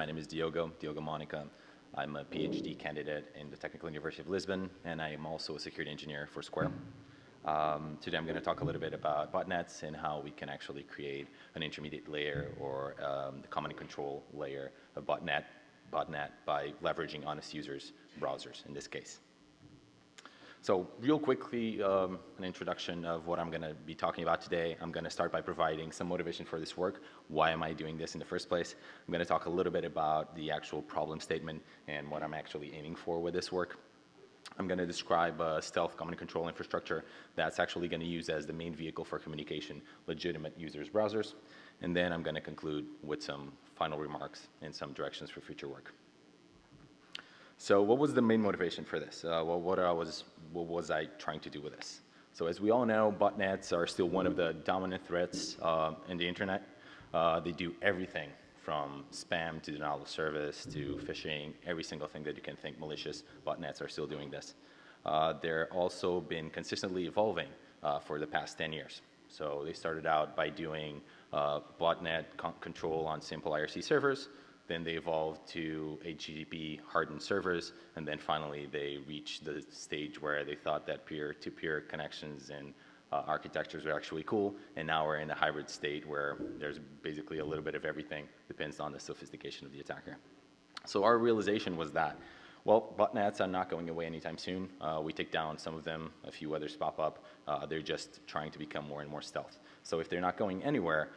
My name is Diogo Monica. I'm a PhD candidate in the Technical University of Lisbon, and I am also a security engineer for Square. Today I'm going to talk a little bit about botnets and how we can actually create an intermediate layer or the command and control layer of botnet by leveraging honest users' browsers in this case. So real quickly, an introduction of what I'm going to be talking about today. I'm going to start by providing some motivation for this work. Why am I doing this in the first place? I'm going to talk a little bit about the actual problem statement and what I'm actually aiming for with this work. I'm going to describe a stealth command and control infrastructure that's actually going to use as the main vehicle for communication legitimate users' browsers. And then I'm going to conclude with some final remarks and some directions for future work. So what was the main motivation for this? What was I trying to do with this? So as we all know, botnets are still one of the dominant threats in the internet. They do everything from spam to denial of service to phishing, every single thing that you can think malicious. Botnets are still doing this. They're also been consistently evolving for the past 10 years. So they started out by doing botnet control on simple IRC servers. Then they evolved to HTTP hardened servers, and then finally they reached the stage where they thought that peer-to-peer connections and architectures were actually cool, and now we're in a hybrid state where there's basically a little bit of everything, depends on the sophistication of the attacker. So our realization was that, well, botnets are not going away anytime soon. We take down some of them, a few others pop up. They're just trying to become more and more stealth. So if they're not going anywhere,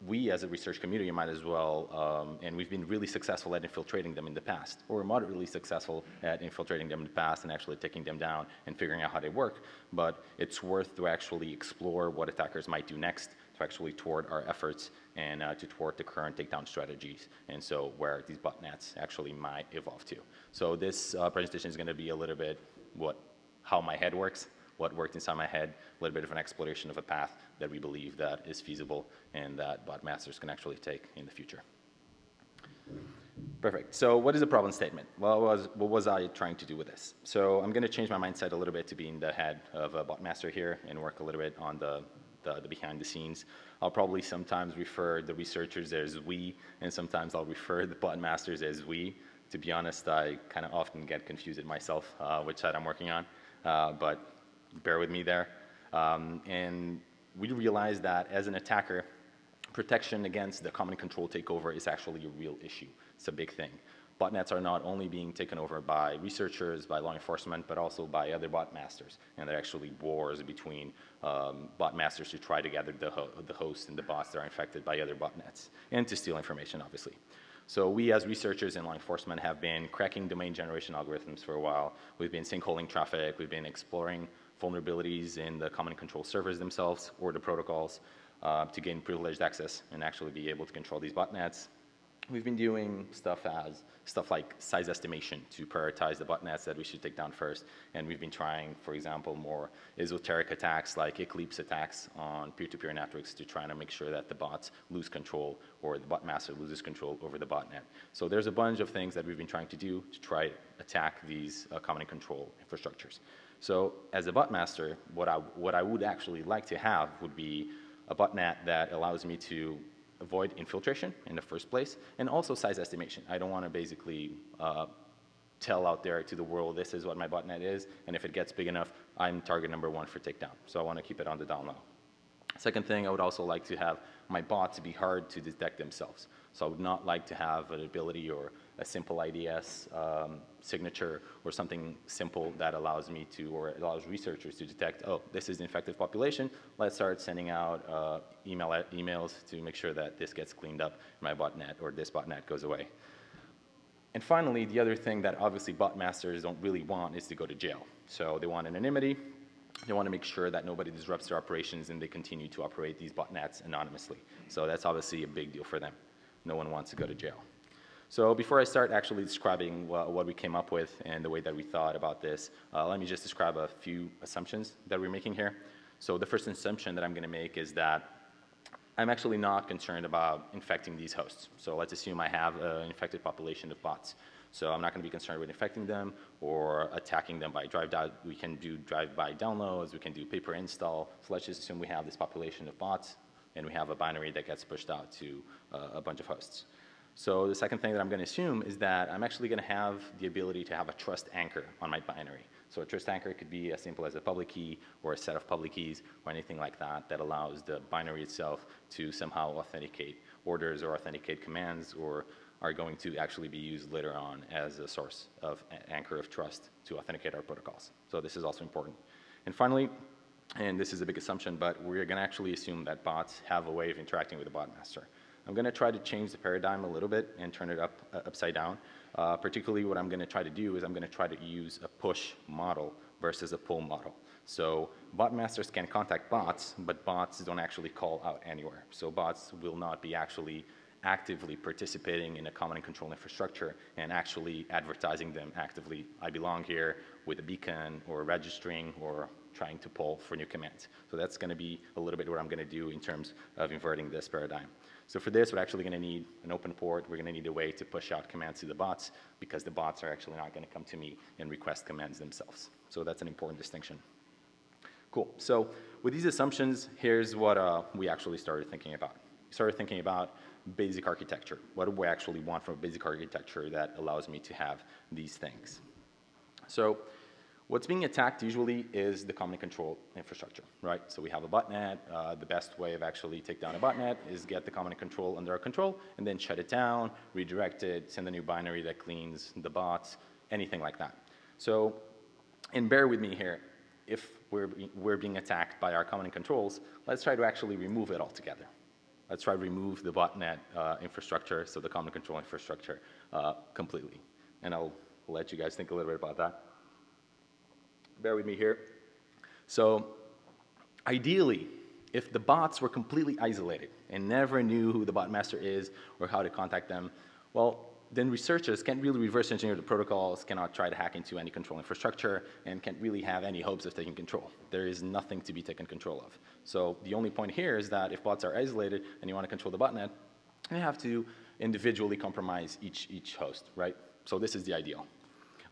we as a research community might as well, and we've been really successful at infiltrating them in the past, or moderately successful at infiltrating them in the past and actually taking them down and figuring out how they work. But it's worth to actually explore what attackers might do next to actually thwart our efforts and to thwart the current takedown strategies, and so where these botnets actually might evolve to. So this presentation is going to be a little bit how my head works, what worked inside my head, a little bit of an exploration of a path that we believe that is feasible and that botmasters can actually take in the future. Perfect. So what is the problem statement? Well, what was I trying to do with this? So I'm going to change my mindset a little bit to being the head of a botmaster here and work a little bit on the behind the scenes. I'll probably sometimes refer the researchers as we, and sometimes I'll refer the botmasters as we. To be honest, I kind of often get confused myself which side I'm working on, but bear with me there. And we realized that as an attacker, protection against the command and control takeover is actually a real issue. It's a big thing. Botnets are not only being taken over by researchers, by law enforcement, but also by other botmasters. And there are actually wars between botmasters to try to gather the hosts and the bots that are infected by other botnets, and to steal information, obviously. So we as researchers and law enforcement have been cracking domain generation algorithms for a while. We've been sinkholing traffic. We've been exploring vulnerabilities in the command and control servers themselves or the protocols to gain privileged access and actually be able to control these botnets. We've been doing stuff like size estimation to prioritize the botnets that we should take down first. And we've been trying, for example, more esoteric attacks like Eclipse attacks on peer-to-peer networks to try to make sure that the bots lose control or the botmaster loses control over the botnet. So there's a bunch of things that we've been trying to do to try to attack these command and control infrastructures. So as a botmaster, what I would actually like to have would be a botnet that allows me to avoid infiltration in the first place, and also size estimation. I don't want to basically tell out there to the world, this is what my botnet is, and if it gets big enough, I'm target number one for takedown. So I want to keep it on the down low. Second thing, I would also like to have my bots be hard to detect themselves. So I would not like to have an ability or a simple IDS signature or something simple that allows me to, or allows researchers to detect, oh, this is the infected population. Let's start sending out emails to make sure that this gets cleaned up in my botnet or this botnet goes away. And finally, the other thing that obviously botmasters don't really want is to go to jail. So they want anonymity. They want to make sure that nobody disrupts their operations and they continue to operate these botnets anonymously. So that's obviously a big deal for them. No one wants to go to jail. So before I start actually describing what we came up with and the way that we thought about this, let me just describe a few assumptions that we're making here. So the first assumption that I'm going to make is that I'm actually not concerned about infecting these hosts. So let's assume I have an infected population of bots. So I'm not going to be concerned with infecting them or attacking them by drive-by. We can do drive-by downloads. We can do paper install. So let's just assume we have this population of bots, and we have a binary that gets pushed out to a bunch of hosts. So the second thing that I'm going to assume is that I'm actually going to have the ability to have a trust anchor on my binary. So a trust anchor could be as simple as a public key or a set of public keys or anything like that that allows the binary itself to somehow authenticate orders or authenticate commands, or are going to actually be used later on as a source of anchor of trust to authenticate our protocols. So this is also important. And finally, and this is a big assumption, but we're going to actually assume that bots have a way of interacting with the bot master. I'm going to try to change the paradigm a little bit and turn it upside down. Particularly what I'm going to try to do is I'm going to try to use a push model versus a pull model. So bot masters can contact bots, but bots don't actually call out anywhere. So bots will not be actually actively participating in a command and control infrastructure and actually advertising them actively. I belong here with a beacon or registering or trying to pull for new commands. So that's going to be a little bit what I'm going to do in terms of inverting this paradigm. So for this, we're actually going to need an open port. We're going to need a way to push out commands to the bots because the bots are actually not going to come to me and request commands themselves. So that's an important distinction. Cool. So with these assumptions, here's what we actually started thinking about. We started thinking about basic architecture. What do we actually want from a basic architecture that allows me to have these things? So what's being attacked usually is the command and control infrastructure, right? So we have a botnet. The best way of actually take down a botnet is get the command and control under our control and then shut it down, redirect it, send a new binary that cleans the bots, anything like that. So, and bear with me here, if we're being attacked by our command and controls, let's try to actually remove it altogether. Let's try to remove the botnet infrastructure, so the command and control infrastructure completely. And I'll let you guys think a little bit about that. Bear with me here. So ideally, if the bots were completely isolated and never knew who the bot master is or how to contact them, well, then researchers can't really reverse engineer the protocols, cannot try to hack into any control infrastructure, and can't really have any hopes of taking control. There is nothing to be taken control of. So the only point here is that if bots are isolated and you want to control the botnet, you have to individually compromise each host, right? So this is the ideal.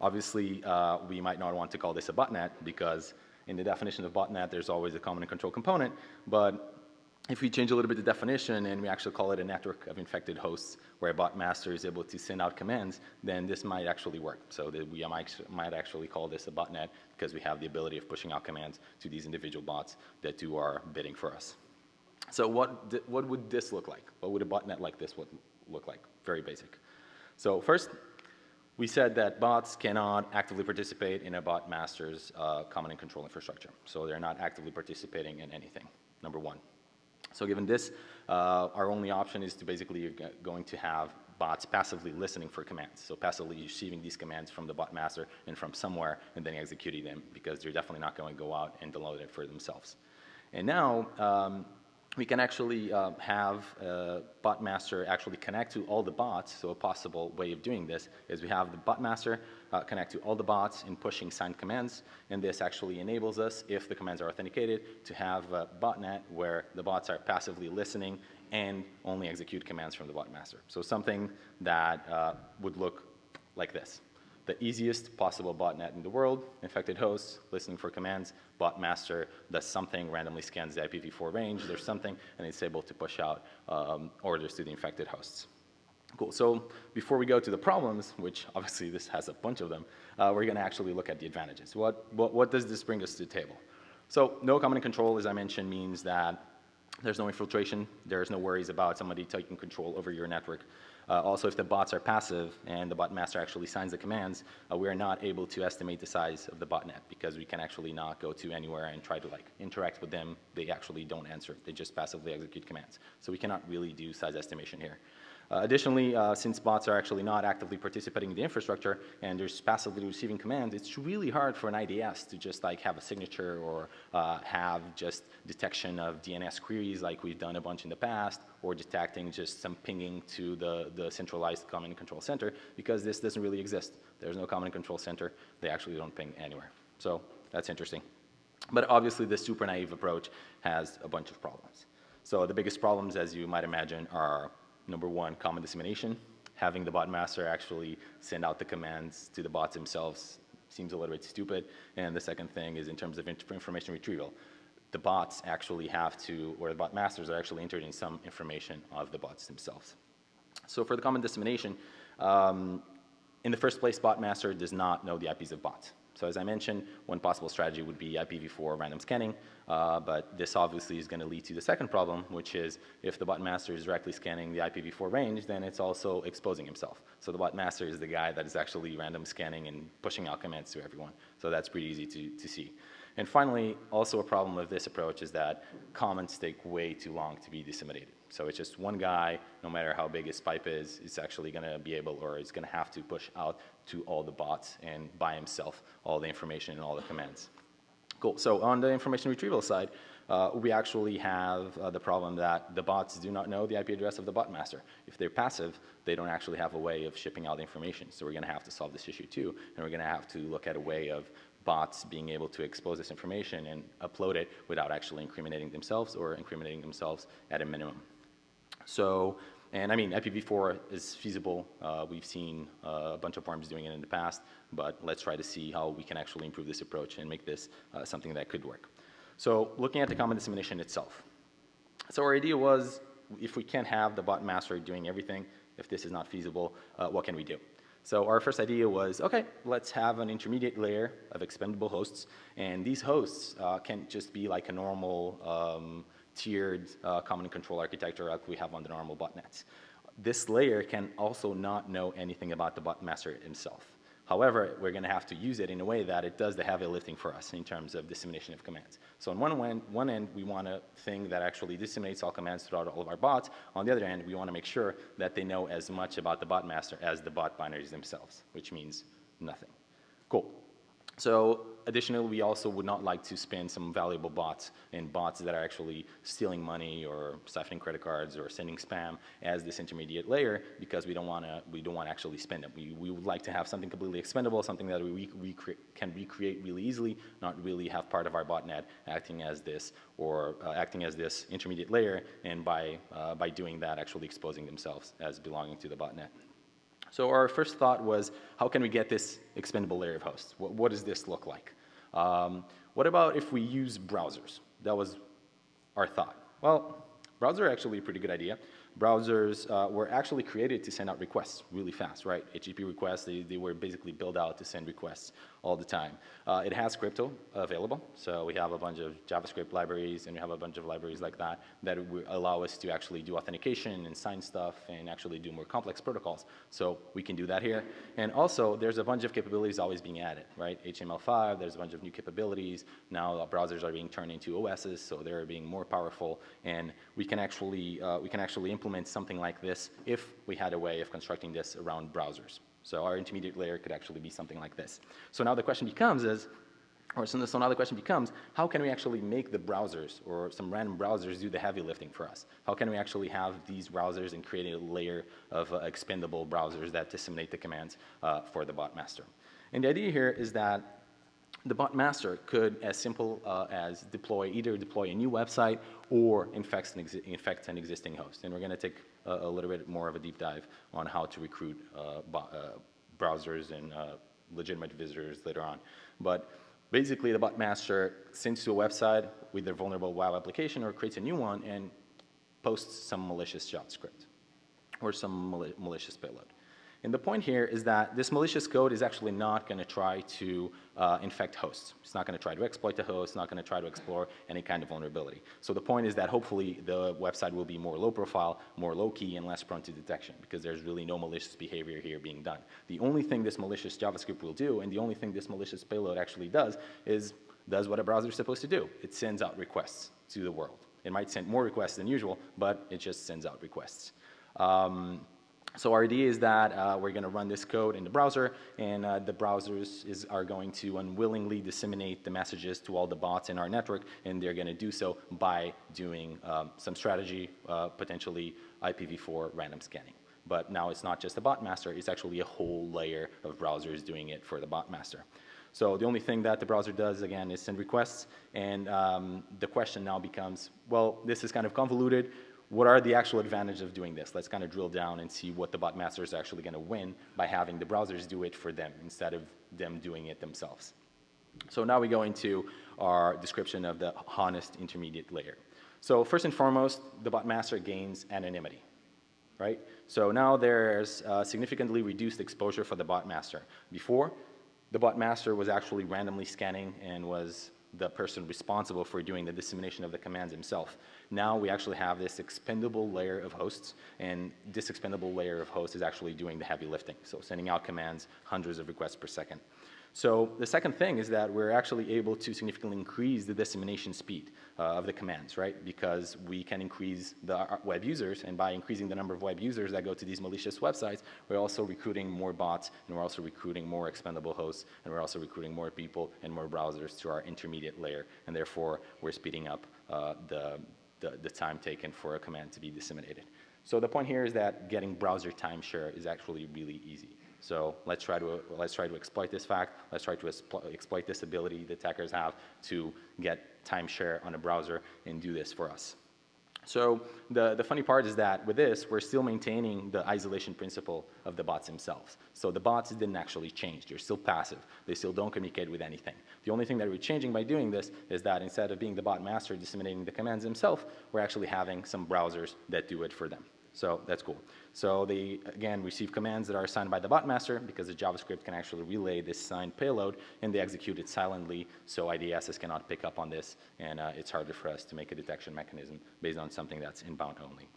Obviously, we might not want to call this a botnet because in the definition of botnet, there's always a command and control component, but if we change a little bit the definition and we actually call it a network of infected hosts where a bot master is able to send out commands, then this might actually work. So that we might actually call this a botnet because we have the ability of pushing out commands to these individual bots that do our bidding for us. So what would this look like? What would a botnet like this look like? Very basic. So first, we said that bots cannot actively participate in a bot master's command and control infrastructure. So they're not actively participating in anything, number one. So given this, our only option is to basically going to have bots passively listening for commands. So passively receiving these commands from the bot master and from somewhere and then executing them because they're definitely not going to go out and download it for themselves. And now we can actually have bot master actually connect to all the bots. So a possible way of doing this is we have the bot master connect to all the bots in pushing signed commands, and this actually enables us, if the commands are authenticated, to have a botnet where the bots are passively listening and only execute commands from the bot master. So something that would look like this. The easiest possible botnet in the world, infected hosts, listening for commands, bot master does something, randomly scans the IPv4 range, there's something, and it's able to push out orders to the infected hosts. Cool, so before we go to the problems, which obviously this has a bunch of them, we're gonna actually look at the advantages. What does this bring us to the table? So no command and control, as I mentioned, means that there's no infiltration, there's no worries about somebody taking control over your network. Also, if the bots are passive and the bot master actually signs the commands, we are not able to estimate the size of the botnet because we can actually not go to anywhere and try to interact with them. They actually don't answer. They just passively execute commands. So we cannot really do size estimation here. Additionally, since bots are actually not actively participating in the infrastructure and they're just passively receiving commands, it's really hard for an IDS to just have a signature or have just detection of DNS queries like we've done a bunch in the past, or detecting just some pinging to the centralized command and control center, because this doesn't really exist. There's no command and control center. They actually don't ping anywhere. So that's interesting. But obviously, this super naive approach has a bunch of problems. So the biggest problems, as you might imagine, are number one, common dissemination. Having the bot master actually send out the commands to the bots themselves seems a little bit stupid. And the second thing is in terms of information retrieval. The bots actually have to, or the bot masters are actually interested in some information of the bots themselves. So for the common dissemination, um, in the first place, Botmaster does not know the IPs of bots. So as I mentioned, one possible strategy would be IPv4 random scanning, but this obviously is going to lead to the second problem, which is if the Botmaster is directly scanning the IPv4 range, then it's also exposing himself. So the Botmaster is the guy that is actually random scanning and pushing out commands to everyone. So that's pretty easy to see. And finally, also a problem with this approach is that comments take way too long to be disseminated. So it's just one guy, no matter how big his pipe is actually going to be able, or is going to have to push out to all the bots and by himself all the information and all the commands. Cool. So on the information retrieval side, we actually have the problem that the bots do not know the IP address of the bot master. If they're passive, they don't actually have a way of shipping out information. So we're going to have to solve this issue too, and we're going to have to look at a way of bots being able to expose this information and upload it without actually incriminating themselves or incriminating themselves at a minimum. So, and I mean, IPv4 is feasible. We've seen a bunch of farms doing it in the past, but let's try to see how we can actually improve this approach and make this something that could work. So looking at the common dissemination itself. So our idea was, if we can't have the bot master doing everything, if this is not feasible, what can we do? So our first idea was, okay, let's have an intermediate layer of expendable hosts, and these hosts can just be like a normal tiered common control architecture like we have on the normal botnets. This layer can also not know anything about the bot master himself. However, we're going to have to use it in a way that it does the heavy lifting for us in terms of dissemination of commands. So on one end, we want a thing that actually disseminates all commands throughout all of our bots. On the other end, we want to make sure that they know as much about the bot master as the bot binaries themselves, which means nothing. Cool. So additionally, we also would not like to spend some valuable bots and bots that are actually stealing money or siphoning credit cards or sending spam as this intermediate layer, because we don't want to actually spend them. We would like to have something completely expendable, something that we can recreate really easily, not really have part of our botnet acting as this or acting as this intermediate layer, and by doing that actually exposing themselves as belonging to the botnet. So our first thought was, how can we get this expendable layer of hosts? What does this look like? What about if we use browsers? That was our thought. Well, browsers are actually a pretty good idea. Browsers were actually created to send out requests really fast, right? HTTP requests, they were basically built out to send requests all the time. It has crypto available, so we have a bunch of JavaScript libraries, and we have a bunch of libraries like that that will allow us to actually do authentication and sign stuff and actually do more complex protocols. So we can do that here. And also, there's a bunch of capabilities always being added, right? HTML5, there's a bunch of new capabilities. Now browsers are being turned into OSs, so they're being more powerful, and we can actually implement something like this if we had a way of constructing this around browsers. So our intermediate layer could actually be something like this. So now the question becomes how can we actually make the browsers or some random browsers do the heavy lifting for us? How can we actually have these browsers and create a layer of expendable browsers that disseminate the commands for the bot master? And the idea here is that the bot master could, as simple as either deploy a new website or infect an existing host. And we're going to take a little bit more of a deep dive on how to recruit browsers and legitimate visitors later on. But basically, the bot master sends to a website with their vulnerable web application or creates a new one and posts some malicious JavaScript or some malicious payload. And the point here is that this malicious code is actually not going to try to infect hosts. It's not going to try to exploit the host. It's not going to try to explore any kind of vulnerability. So the point is that hopefully the website will be more low profile, more low key, and less prone to detection, because there's really no malicious behavior here being done. The only thing this malicious JavaScript will do, and the only thing this malicious payload actually does, is does what a browser is supposed to do. It sends out requests to the world. It might send more requests than usual, but it just sends out requests. So our idea is that we're going to run this code in the browser, and the browsers are going to unwillingly disseminate the messages to all the bots in our network, and they're going to do so by doing some strategy, potentially IPv4 random scanning. But now it's not just a bot master, it's actually a whole layer of browsers doing it for the bot master. So the only thing that the browser does, again, is send requests, and the question now becomes, well, this is kind of convoluted. What are the actual advantages of doing this? Let's kind of drill down and see what the bot master is actually going to win by having the browsers do it for them instead of them doing it themselves. So now we go into our description of the honest intermediate layer. So first and foremost, the bot master gains anonymity. right? So now there's significantly reduced exposure for the bot master. Before, the bot master was actually randomly scanning and was the person responsible for doing the dissemination of the commands himself. Now we actually have this expendable layer of hosts, and this expendable layer of hosts is actually doing the heavy lifting, so sending out commands, hundreds of requests per second. So the second thing is that we're actually able to significantly increase the dissemination speed of the commands, right? Because we can increase the web users, and by increasing the number of web users that go to these malicious websites, we're also recruiting more bots, and we're also recruiting more expendable hosts, and we're also recruiting more people and more browsers to our intermediate layer, and therefore we're speeding up the time taken for a command to be disseminated. So the point here is that getting browser timeshare is actually really easy. So let's try to exploit this fact. Let's try to exploit this ability the attackers have to get timeshare on a browser and do this for us. So the funny part is that with this, we're still maintaining the isolation principle of the bots themselves. So the bots didn't actually change. They're still passive. They still don't communicate with anything. The only thing that we're changing by doing this is that instead of being the bot master disseminating the commands himself, we're actually having some browsers that do it for them. So that's cool. So they, again, receive commands that are assigned by the bot master because the JavaScript can actually relay this signed payload, and they execute it silently, so IDSs cannot pick up on this, and it's harder for us to make a detection mechanism based on something that's inbound only.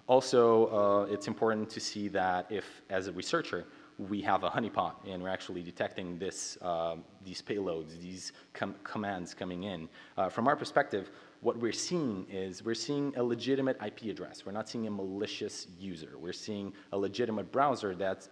Also, it's important to see that if, as a researcher, we have a honeypot and we're actually detecting this, these payloads, these commands coming in. From our perspective, what we're seeing is we're seeing a legitimate IP address. We're not seeing a malicious user. We're seeing a legitimate browser that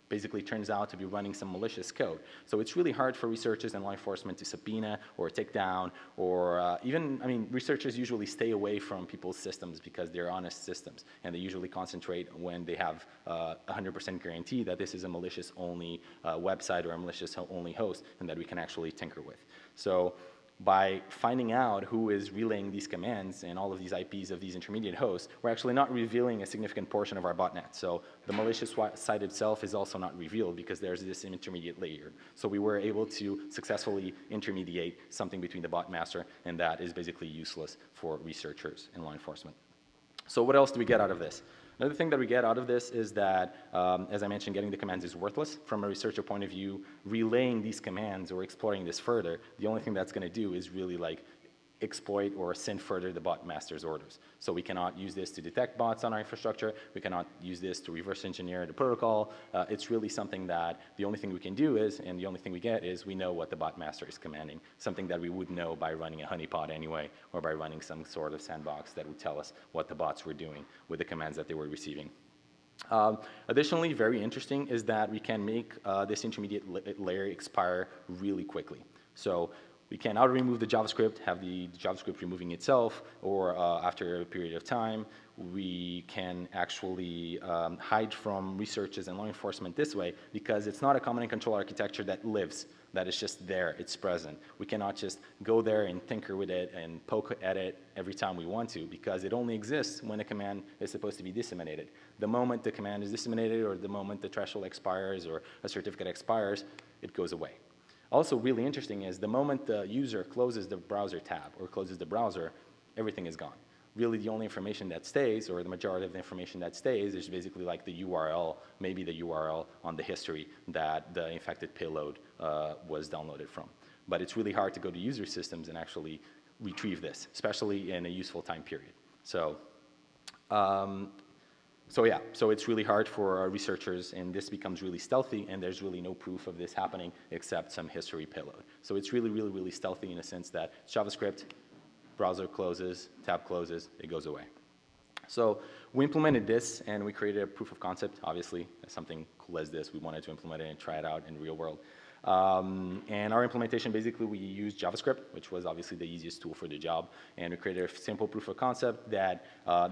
basically turns out to be running some malicious code. So it's really hard for researchers and law enforcement to subpoena or take down, or even, I mean, researchers usually stay away from people's systems because they're honest systems, and they usually concentrate when they have 100% guarantee that this is a malicious-only website or a malicious-only host, and that we can actually tinker with. So by finding out who is relaying these commands and all of these IPs of these intermediate hosts, we're actually not revealing a significant portion of our botnet. So the malicious site itself is also not revealed because there's this intermediate layer. So we were able to successfully intermediate something between the bot master, and that is basically useless for researchers and law enforcement. So what else do we get out of this? Another thing that we get out of this is that, as I mentioned, getting the commands is worthless. From a researcher point of view, relaying these commands or exploring this further, the only thing that's going to do is really like exploit or send further the bot master's orders. So we cannot use this to detect bots on our infrastructure. We cannot use this to reverse engineer the protocol. It's really something that the only thing we can do is, and the only thing we get is we know what the bot master is commanding, something that we would know by running a honeypot anyway, or by running some sort of sandbox that would tell us what the bots were doing with the commands that they were receiving. Additionally, very interesting is that we can make this intermediate layer expire really quickly. So we can either remove the JavaScript, have the JavaScript removing itself, or after a period of time, we can actually hide from researchers and law enforcement this way because it's not a command and control architecture that lives, that is just there, it's present. We cannot just go there and tinker with it and poke at it every time we want to because it only exists when a command is supposed to be disseminated. The moment the command is disseminated or the moment the threshold expires or a certificate expires, it goes away. Also really interesting is the moment the user closes the browser tab or closes the browser, everything is gone. Really the only information that stays, or the majority of the information that stays, is basically like the URL, maybe the URL on the history that the infected payload was downloaded from. But it's really hard to go to user systems and actually retrieve this, especially in a useful time period. So yeah, so it's really hard for researchers, and this becomes really stealthy, and there's really no proof of this happening except some history payload. So it's really, really, really stealthy in a sense that JavaScript, browser closes, tab closes, it goes away. So we implemented this, and we created a proof of concept, obviously. Something cool as this, we wanted to implement it and try it out in the real world. And our implementation, basically, we used JavaScript, which was obviously the easiest tool for the job, and we created a simple proof of concept that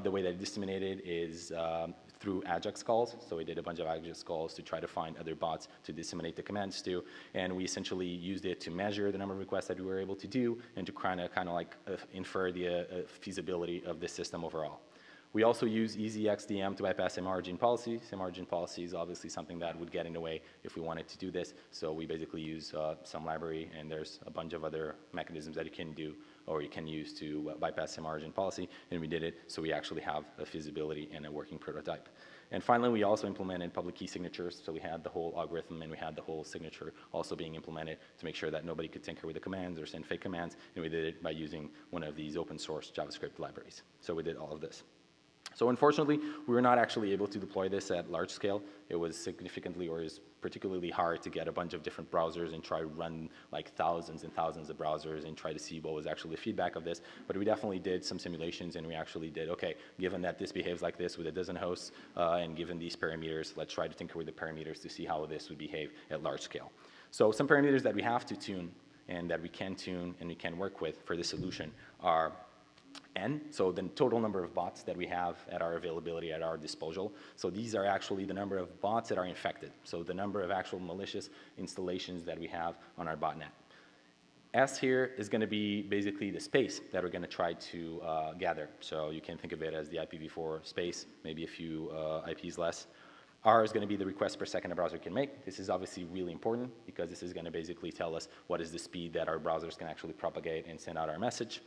the way that it disseminated is through AJAX calls. So we did a bunch of AJAX calls to try to find other bots to disseminate the commands to, and we essentially used it to measure the number of requests that we were able to do and to kind of like infer the feasibility of the system overall. We also use EasyXDM to bypass a margin policy. A margin policy is obviously something that would get in the way if we wanted to do this. So we basically use some library, and there's a bunch of other mechanisms that you can do or you can use to bypass a margin policy, and we did it so we actually have a feasibility and a working prototype. And finally, we also implemented public key signatures, so we had the whole algorithm and we had the whole signature also being implemented to make sure that nobody could tinker with the commands or send fake commands, and we did it by using one of these open source JavaScript libraries. So we did all of this. So unfortunately, we were not actually able to deploy this at large scale. It was significantly or is particularly hard to get a bunch of different browsers and try to run like thousands and thousands of browsers and try to see what was actually the feedback of this. But we definitely did some simulations, and we actually did, okay, given that this behaves like this with a dozen hosts, and given these parameters, let's try to tinker with the parameters to see how this would behave at large scale. So some parameters that we have to tune and that we can tune and we can work with for this solution are N, so the total number of bots that we have at our availability, at our disposal. So these are actually the number of bots that are infected, so the number of actual malicious installations that we have on our botnet. S here is going to be basically the space that we're going to try to gather. So you can think of it as the IPv4 space, maybe a few IPs less. R is going to be the requests per second a browser can make. This is obviously really important because this is going to basically tell us what is the speed that our browsers can actually propagate and send out our message.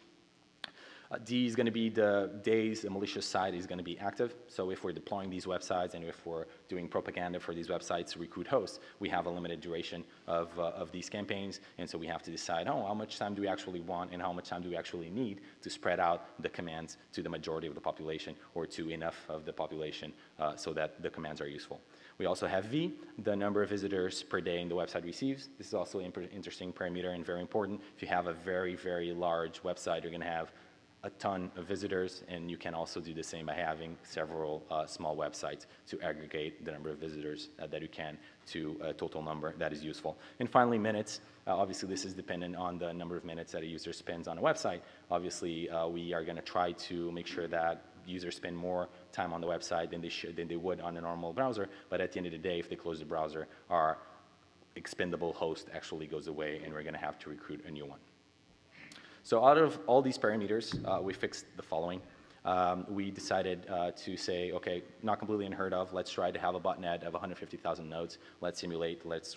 D is going to be the days the malicious site is going to be active. So if we're deploying these websites and if we're doing propaganda for these websites to recruit hosts, we have a limited duration of these campaigns. And so we have to decide, oh, how much time do we actually want and how much time do we actually need to spread out the commands to the majority of the population or to enough of the population so that the commands are useful. We also have V, the number of visitors per day the website receives. This is also an interesting parameter and very important. If you have a very, very large website, you're going to have a ton of visitors, and you can also do the same by having several small websites to aggregate the number of visitors that you can to a total number that is useful. And finally, minutes. Obviously, this is dependent on the number of minutes that a user spends on a website. Obviously, we are going to try to make sure that users spend more time on the website than they would on a normal browser, but at the end of the day, if they close the browser, our expendable host actually goes away, and we're going to have to recruit a new one. So out of all these parameters, we fixed the following. We decided to say, okay, not completely unheard of, let's try to have a botnet of 150,000 nodes. Let's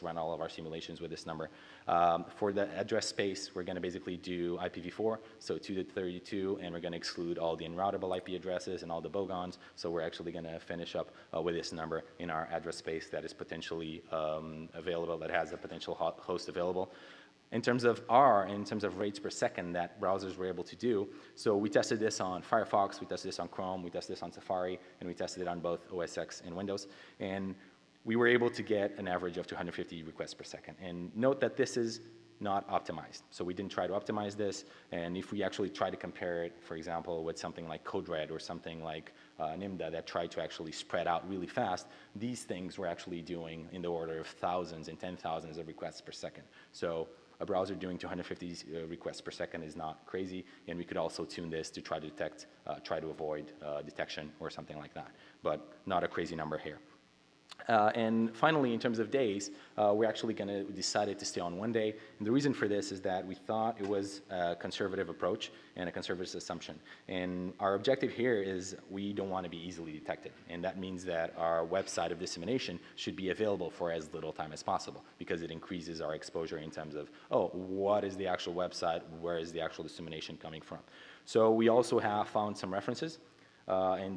run all of our simulations with this number. For the address space, we're going to basically do IPv4, so 2 to 32, and we're going to exclude all the unroutable IP addresses and all the bogons. So we're actually going to finish up with this number in our address space that is potentially available, that has a potential host available. In terms of R, in terms of rates per second that browsers were able to do, so we tested this on Firefox, we tested this on Chrome, we tested this on Safari, and we tested it on both OS X and Windows. And we were able to get an average of 250 requests per second. And note that this is not optimized. So we didn't try to optimize this. And if we actually try to compare it, for example, with something like CodeRed or something like NIMDA that tried to actually spread out really fast, these things were actually doing in the order of thousands and 10,000s of requests per second. So a browser doing 250 requests per second is not crazy, and we could also tune this to try to detect, try to avoid detection or something like that, but not a crazy number here. And finally, in terms of days, we're actually going to decide to stay on 1 day. And the reason for this is that we thought it was a conservative approach and a conservative assumption. And our objective here is we don't want to be easily detected. And that means that our website of dissemination should be available for as little time as possible because it increases our exposure in terms of, oh, what is the actual website? Where is the actual dissemination coming from? So we also have found some references in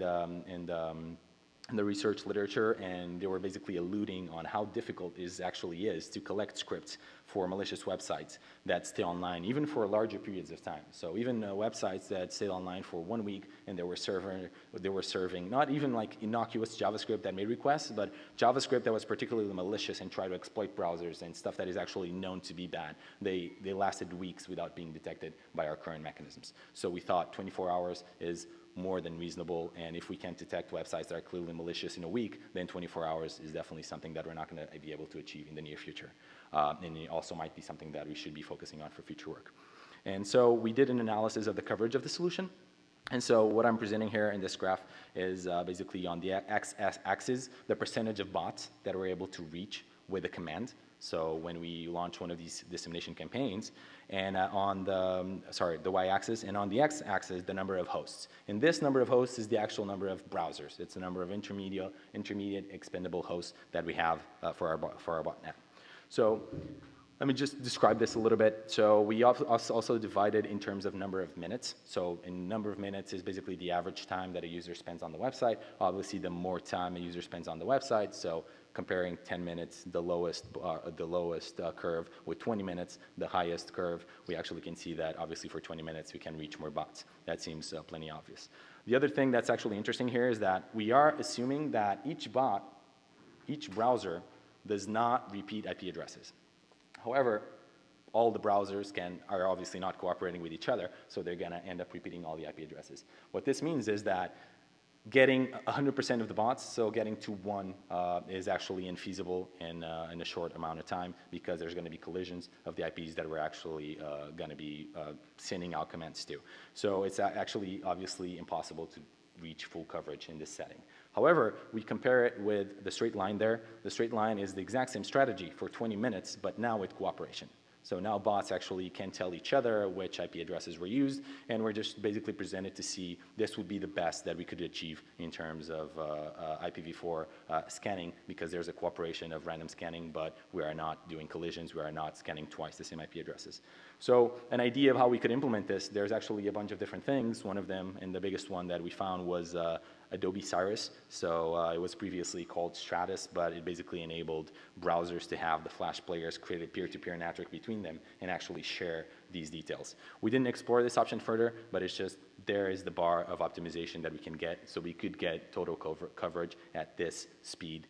the research literature, and they were basically alluding on how difficult it actually is to collect scripts for malicious websites that stay online, even for larger periods of time. So even websites that stayed online for 1 week and they were serving not even like innocuous JavaScript that made requests, but JavaScript that was particularly malicious and tried to exploit browsers and stuff that is actually known to be bad. They lasted weeks without being detected by our current mechanisms. So we thought 24 hours is more than reasonable, and if we can't detect websites that are clearly malicious in a week, then 24 hours is definitely something that we're not going to be able to achieve in the near future. And it also might be something that we should be focusing on for future work. And so we did an analysis of the coverage of the solution. And so what I'm presenting here in this graph is basically on the x-axis, the percentage of bots that we're able to reach with a command. So when we launch one of these dissemination campaigns, and on the y-axis, and on the x-axis, the number of hosts. And this number of hosts is the actual number of browsers. It's the number of intermediate expendable hosts that we have for our botnet. So let me just describe this a little bit. So we also divided in terms of number of minutes. So in number of minutes is basically the average time that a user spends on the website. Obviously, the more time a user spends on the website, so comparing 10 minutes, the lowest curve, with 20 minutes, the highest curve, we actually can see that obviously for 20 minutes we can reach more bots. That seems plenty obvious. The other thing that's actually interesting here is that we are assuming that each bot, each browser, does not repeat IP addresses. However, all the browsers are obviously not cooperating with each other, so they're going to end up repeating all the IP addresses. What this means is that getting 100% of the bots, so getting to one, is actually infeasible in a short amount of time, because there's going to be collisions of the IPs that we're actually going to be sending out commands to. So it's actually obviously impossible to reach full coverage in this setting. However, we compare it with the straight line there. The straight line is the exact same strategy for 20 minutes, but now with cooperation. So now bots actually can tell each other which IP addresses were used, and we're just basically presented to see this would be the best that we could achieve in terms of IPv4 scanning, because there's a cooperation of random scanning, but we are not doing collisions, we are not scanning twice the same IP addresses. So an idea of how we could implement this, there's actually a bunch of different things. One of them, and the biggest one that we found, was Adobe Cyrus. So it was previously called Stratus, but it basically enabled browsers to have the Flash players create a peer-to-peer network between them and actually share these details. We didn't explore this option further, but it's just there is the bar of optimization that we can get. So we could get total coverage at this speed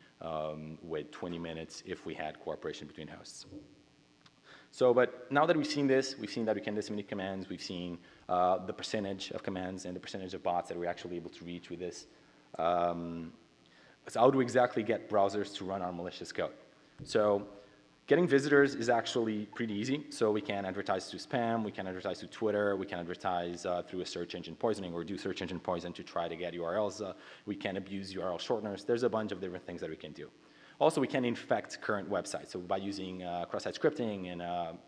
with 20 minutes if we had cooperation between hosts. So, but now that we've seen this, we've seen that we can disseminate commands, we've seen the percentage of commands and the percentage of bots that we're actually able to reach with this. So how do we exactly get browsers to run our malicious code? So getting visitors is actually pretty easy. So we can advertise to spam, we can advertise to Twitter, we can advertise through a search engine poisoning, or do search engine poison to try to get URLs. We can abuse URL shorteners. There's a bunch of different things that we can do. Also, we can infect current websites. So by using cross-site scripting and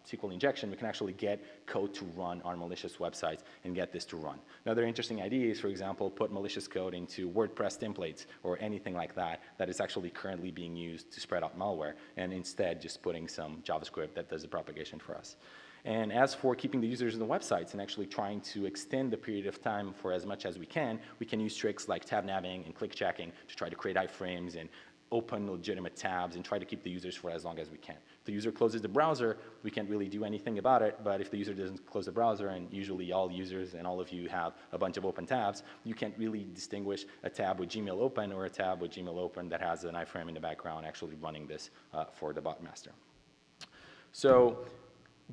SQL injection, we can actually get code to run on malicious websites and get this to run. Another interesting idea is, for example, put malicious code into WordPress templates or anything like that that is actually currently being used to spread out malware, and instead just putting some JavaScript that does the propagation for us. And as for keeping the users in the websites and actually trying to extend the period of time for as much as we can use tricks like tab nabbing and click checking to try to create iframes and open legitimate tabs and try to keep the users for as long as we can. If the user closes the browser, we can't really do anything about it, but if the user doesn't close the browser, and usually all users and all of you have a bunch of open tabs, you can't really distinguish a tab with Gmail open or a tab with Gmail open that has an iframe in the background actually running this for the bot master. So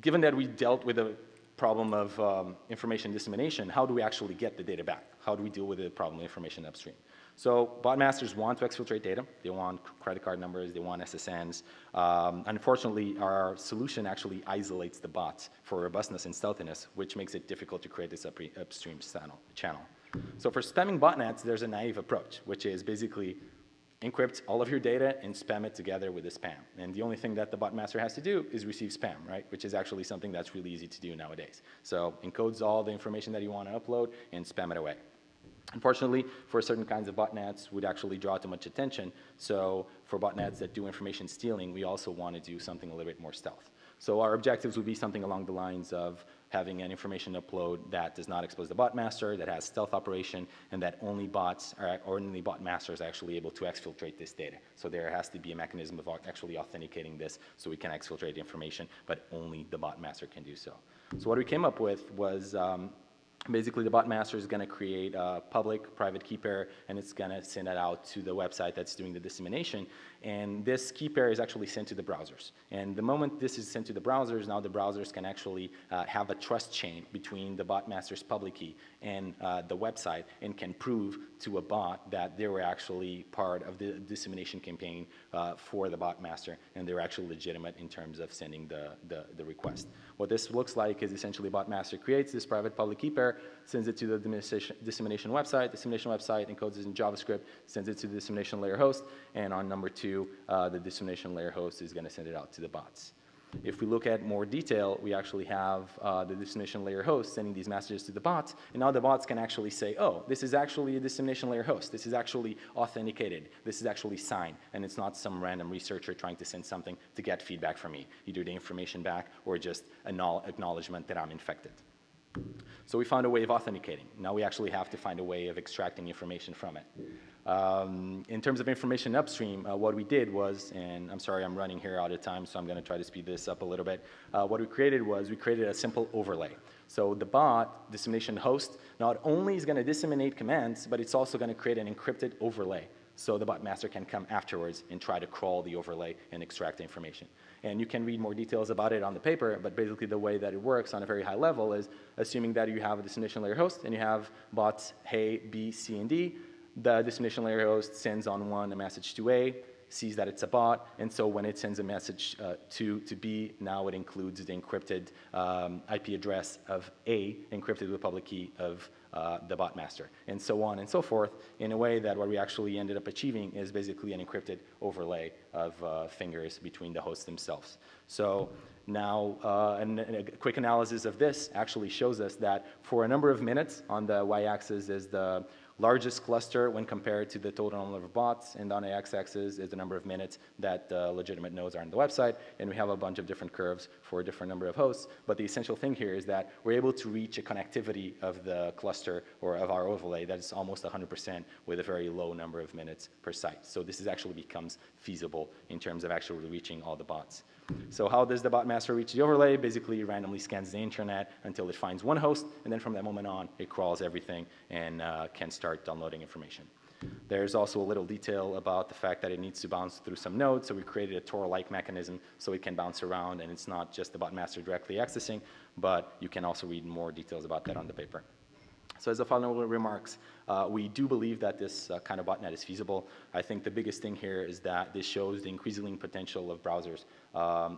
given that we dealt with the problem of information dissemination, how do we actually get the data back? How do we deal with the problem of information upstream? So bot masters want to exfiltrate data. They want credit card numbers. They want SSNs. Unfortunately, our solution actually isolates the bots for robustness and stealthiness, which makes it difficult to create this upstream channel. So for spamming botnets, there's a naive approach, which is basically encrypt all of your data and spam it together with the spam. And the only thing that the bot master has to do is receive spam, right? Which is actually something that's really easy to do nowadays. So encodes all the information that you want to upload and spam it away. Unfortunately, for certain kinds of botnets, would actually draw too much attention. So for botnets that do information stealing, we also want to do something a little bit more stealth. So our objectives would be something along the lines of having an information upload that does not expose the bot master, that has stealth operation, and that only bots or only bot masters are actually able to exfiltrate this data. So there has to be a mechanism of actually authenticating this so we can exfiltrate the information, but only the bot master can do so. So what we came up with was basically the bot master is going to create a public private key pair, and it's going to send it out to the website that's doing the dissemination. And this key pair is actually sent to the browsers. And the moment this is sent to the browsers, now the browsers can actually have a trust chain between the bot master's public key and the website, and can prove to a bot that they were actually part of the dissemination campaign for the bot master, and they're actually legitimate in terms of sending the request. What this looks like is essentially bot master creates this private public key pair, sends it to the dissemination website encodes it in JavaScript, sends it to the dissemination layer host, and on number 2, the dissemination layer host is going to send it out to the bots. If we look at more detail, we actually have the dissemination layer host sending these messages to the bots, and now the bots can actually say, oh, this is actually a dissemination layer host. This is actually authenticated. This is actually signed, and it's not some random researcher trying to send something to get feedback from me, either the information back or just an acknowledgement that I'm infected. So we found a way of authenticating. Now we actually have to find a way of extracting information from it. In terms of information upstream, what we did was, and I'm sorry I'm running here out of time, so I'm going to try to speed this up a little bit. What we created was we created a simple overlay. So the bot, dissemination host, not only is going to disseminate commands, but it's also going to create an encrypted overlay. So the bot master can come afterwards and try to crawl the overlay and extract the information. And you can read more details about it on the paper, but basically the way that it works on a very high level is assuming that you have a dissemination layer host and you have bots A, B, C, and D. The dissemination layer host sends on one a message to A, sees that it's a bot, and so when it sends a message to B, now it includes the encrypted IP address of A, encrypted with public key of the bot master, and so on and so forth, in a way that what we actually ended up achieving is basically an encrypted overlay of fingers between the hosts themselves. So now, a quick analysis of this actually shows us that for a number of minutes, on the y-axis is the largest cluster when compared to the total number of bots, and on the x-axis is the number of minutes that legitimate nodes are on the website, and we have a bunch of different curves for a different number of hosts, but the essential thing here is that we're able to reach a connectivity of the cluster or of our overlay that is almost 100% with a very low number of minutes per site. So this is actually becomes feasible in terms of actually reaching all the bots. So how does the bot master reach the overlay? Basically, it randomly scans the internet until it finds one host, and then from that moment on, it crawls everything and can start downloading information. There's also a little detail about the fact that it needs to bounce through some nodes, so we created a Tor-like mechanism so it can bounce around, and it's not just the bot master directly accessing, but you can also read more details about that on the paper. So as a final remarks, we do believe that this kind of botnet is feasible. I think the biggest thing here is that this shows the increasing potential of browsers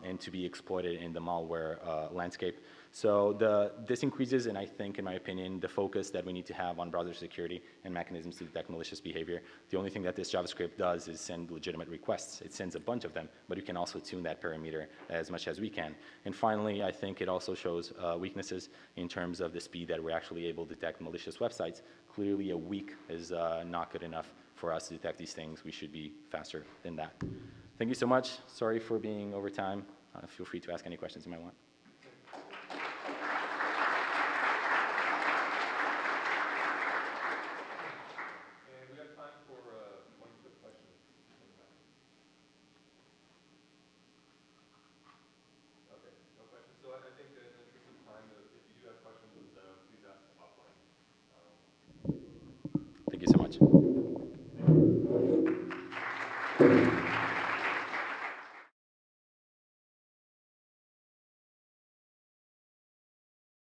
and to be exploited in the malware landscape. So this increases, and I think, in my opinion, the focus that we need to have on browser security and mechanisms to detect malicious behavior. The only thing that this JavaScript does is send legitimate requests. It sends a bunch of them, but you can also tune that parameter as much as we can. And finally, I think it also shows weaknesses in terms of the speed that we're actually able to detect malicious websites. Clearly, a week is not good enough for us to detect these things. We should be faster than that. Thank you so much. Sorry for being over time. Feel free to ask any questions you might want.